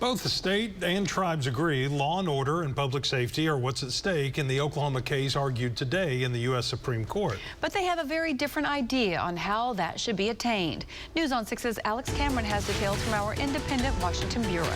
Both the state and tribes agree law and order and public safety are what's at stake in the Oklahoma case argued today in the U.S. Supreme Court. But they have a very different idea on how that should be attained. News on 6's Alex Cameron has details from our independent Washington bureau.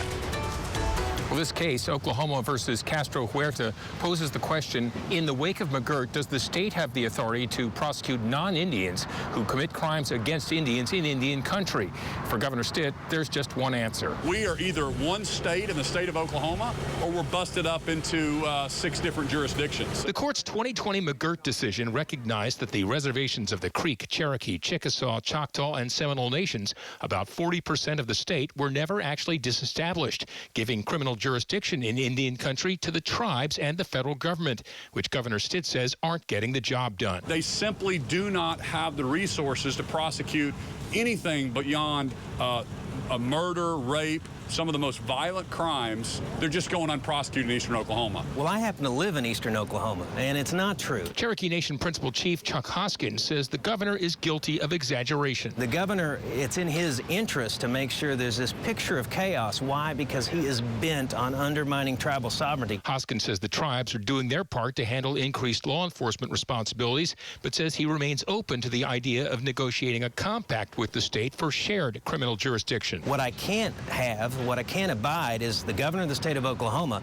Well, this case, Oklahoma versus Castro-Huerta, poses the question, in the wake of McGirt, does the state have the authority to prosecute non-Indians who commit crimes against Indians in Indian country? For Governor Stitt, there's just one answer. We are either one state in the state of Oklahoma, or we're busted up into 6 different jurisdictions. The court's 2020 McGirt decision recognized that the reservations of the Creek, Cherokee, Chickasaw, Choctaw, and Seminole nations, about 40% of the state, were never actually disestablished, giving criminal jurisdiction in Indian country to the tribes and the federal government, which Governor Stitt says aren't getting the job done. They simply do not have the resources to prosecute anything beyond a murder, rape, some of the most violent crimes. They're just going unprosecuted in eastern Oklahoma. Well, I happen to live in eastern Oklahoma, and it's not true. Cherokee Nation Principal Chief Chuck Hoskins says the governor is guilty of exaggeration. The governor, it's in his interest to make sure there's this picture of chaos. Why? Because he is bent on undermining tribal sovereignty. Hoskins says the tribes are doing their part to handle increased law enforcement responsibilities, but says he remains open to the idea of negotiating a compact with the state for shared criminal jurisdiction. What I can't abide is the governor of the state of Oklahoma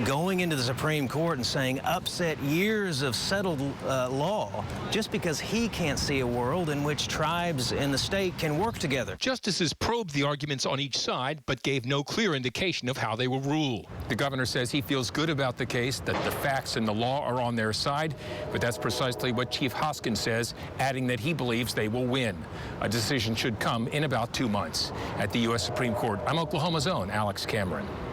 going into the Supreme Court and saying upset years of settled law just because he can't see a world in which tribes in the state can work together. Justices probed the arguments on each side, but gave no clear indication of how they will rule. The governor says he feels good about the case, that the facts and the law are on their side, but that's precisely what Chief Hoskins says, adding that he believes they will win. A decision should come in about 2 months. At the U.S. Supreme Court, I'm Oklahoma's own Alex Cameron.